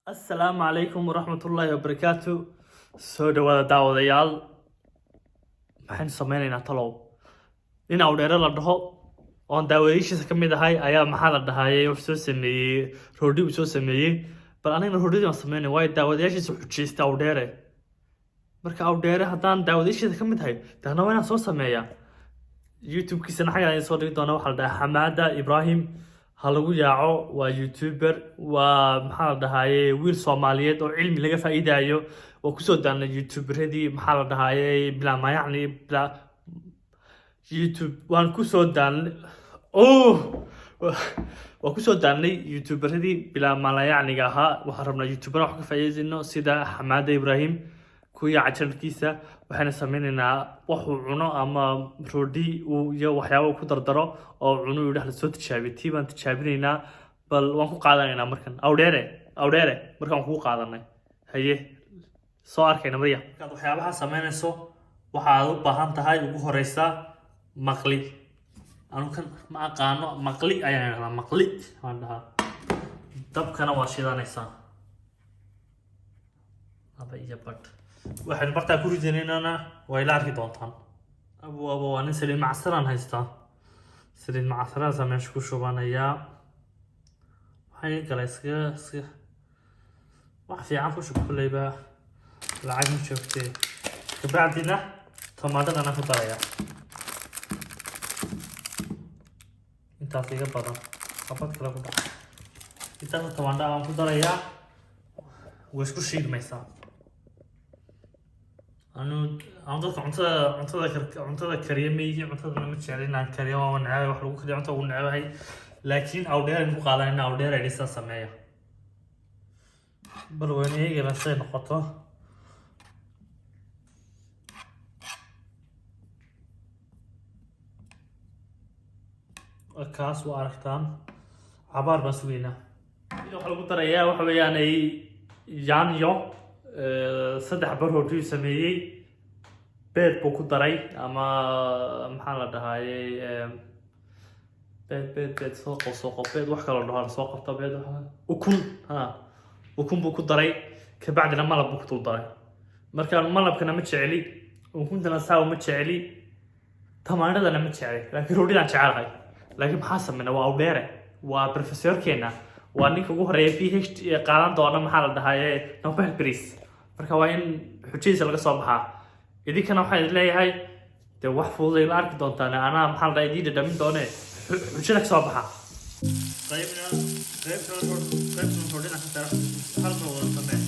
السلام عليكم ورحمة الله وبركاته. soo dhawaada daawadayaal, maxaan sameynaynaa talow in awdheere la dhaho oon daawadayaashiisa ka mid ahay ayaa maxaa la dhahayay wax soo sameeyey roodhi uu soo sameeyey bal anigana roodhidii aan sameynay waayo daawadayaashiisa xujeysta awdheere marka awdheere haddaan daawadayaashiisa ka mid ahay dana waa inaan soo sameeyaa youtube-kiisana xagga ayaan soo dhigi doonaa waxaa la dhahaa Xamaada Ibrahim ha lagu yaaco waa youtuber waa maxaa la dhahayay wiil Soomaaliyeed oo cilmi laga faa'iidayo oo kusoo daanay youtuberadii maxaa la dhahayay bilaa ma yacni bilaa youtube waan kusoo daanay waan kusoo daanay youtuberadii bilaa ma yacniga ahaa waxaan rabnaa youtuber wax ka faa'iidayno sida Xamaada Ibrahim kuya channelkiisa waxaan sameynaynaa wax uu cuno ama roodhi iyo waxyaabo ku dardaro oo cuno uu dhaxla soo tijaabiyo tiibaan tijaabinaynaa bal waan ku qaadanaynaa markan awdheere markaan ku qaadanay haye soo arkayna mariya markaad waxyaabaha sameynayso waxaad u baahan tahay ugu horeysa maqli anu kan ma aqaano maqli ayaan idhaahdaa maqli waan dhahaa dabkana waa shidanaysaa aba iyo badh waxaan bartaa ku ridanaynaa way la arki doontaan abo waa nin saliid macsaraan haystaa saliid macsaraan meesha ku shubanayaa waxay kale iska wax fiican ku shub kulleyba lacag ma joogtee kabacdina tomaatadana ku daraya intaas iga badan xabad kale ku dhaca intaas tomaata aan ku darayaa way isku shiidmaysaa anu dadka cuntada kariya meeyii cuntada ma jecel inaan kariyo waa necbay wax lagu kariyo cuntada ugu necbahay laakiin awdheer aynu ku qaadanayna awdheer ay dhisa sameeya bal wayna eegayna siday noqoto kaas waa aragtaan cabaar baan sugaynaa waxa lagu darayaa waxa weeyaan ay yaanyo saddex bar roodhi sameeyey beed buu ku daray ama maxaa la dhahayay beed soo beed wax kale dhaho soo qabta beed ukun buu ku daray kabacdina malab buu ku dul daray markaan malabkana ma jeceli ukuntana saaw ma jeceli tamaandhadana ma jeceli laakiin roodhidaan jecelahay laakiin maxaa sameynaa waa awdheere waa professorkeena waa ninka ugu horeeya PhD qaadan doona maxaa la dhahayay Nobel Prize marka waa in xujaysa laga soo baxaa idinkana waxaan leeyahay de wax fudud ay la arki doontaan anaa maxaa la dhahay diida dhamin doone xujada ka soo baxa qaybna roodhina ka tara hal mar wada samee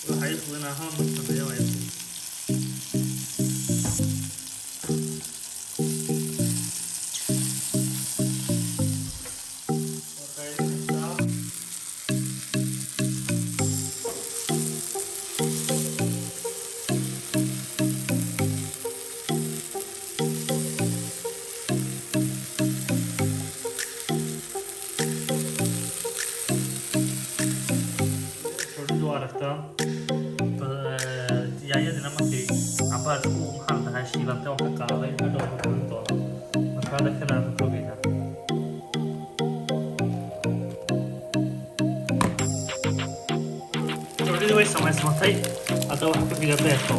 waxay fududna hal mar sameeyo way yaanyadina markay cabaar ku maxaan tahay shiilantay oo ka qaaday hadhow ku korin doona markaada kana ku rogaynaa roodhidii way samaysmatay hadda wax ku xiga beerto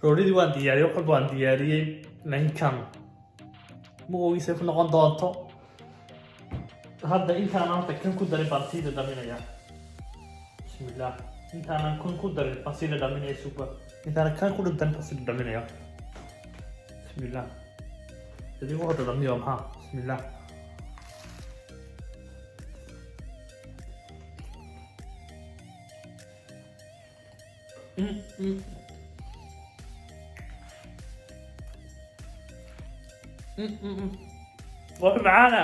roodhidii waan diyaariyey wax walba waan diyaariyey ninkan ma ogiisay ku noqon doonto hadda intaan horta kan ku darin baan sii dhadhaminayaa bismillah intaanan kan ku darin baan sii dhadhaminaya suuqa intaanan kan ku darin baan sii dhadhaminayaa bismillah jadi waxu dhadhamiyo maxaa bismillah wax macaana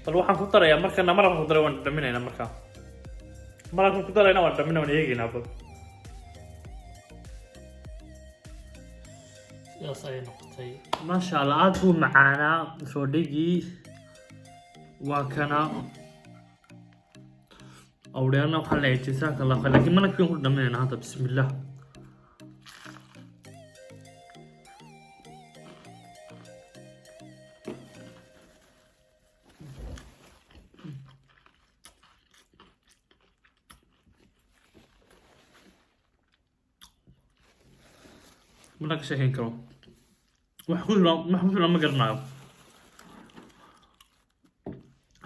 bal waxaan ku darayaa markana maraan ku daray waan dhaminaynaa markaa maraan ku darayna waan dhaminaa waan eegaynaa bal sidaas ayay noqotay maasha allah aad buu macaanaa roodhigii waa kana awdheerna waxaa leeyahay jazaaka allah khayr laakiin mana kiin ku dhaminaynaa hadda bismillah mana ka sheekeyn karo wax ku filan ma garanayo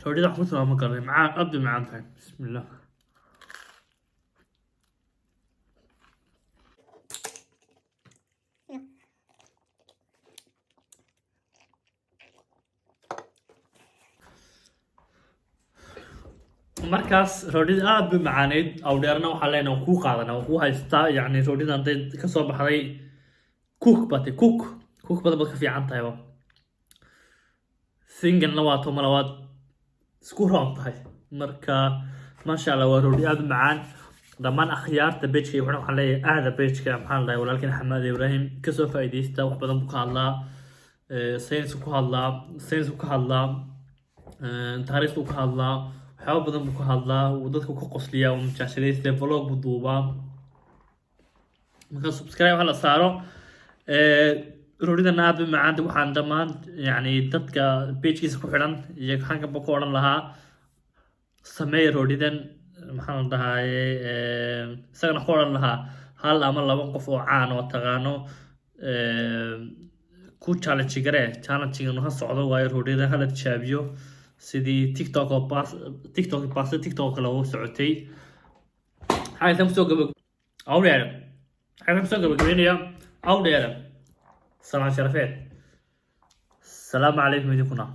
roodhida wax ku filan ma garanayo macaan aad bay macaan tahay bismillah markaas roodhida aad bay macaaneyd awdheerna waxaa leenahay waan kuu qaadanaa waan kuu haystaa yacni roodhida hadday kasoo baxday cook bate cook badan baad ka fiican tahay ba singanna waa toma labaad isku roon tahay marka maasha allah waa roodhi aad u macaan dhammaan akhyaarta bejka iyo waxaan leeyahay aada bejka maxaan dhahay walaalkeen xamaad ibraahim kasoo faa'iidaysta wax badan buu ka hadlaa saynis ku hadlaa taariikhdu ka hadlaa waxyaaba badan buu ka hadlaa uu dadka ku qosliyaa uu majaajileysta vlog buu duubaa marka subscribe waxa la saaro roodhidan aad bay macaanta waxaan dhammaan yani dadka pagekiisa ku xidhan iyo xankaba ku odhan lahaa sameeya roodhidan maxaan dhahaye isagana ku odhan lahaa hal ama laba qof oo caan oo taqaano ku challenge garee challenge-gan ha socdo waayo roodhida hala tijaabiyo sidii tiktok kale ugu socotay xaggan kusoo gabagabeynaya awdheera salaan sharafeed السلام عليكم ورحمة الله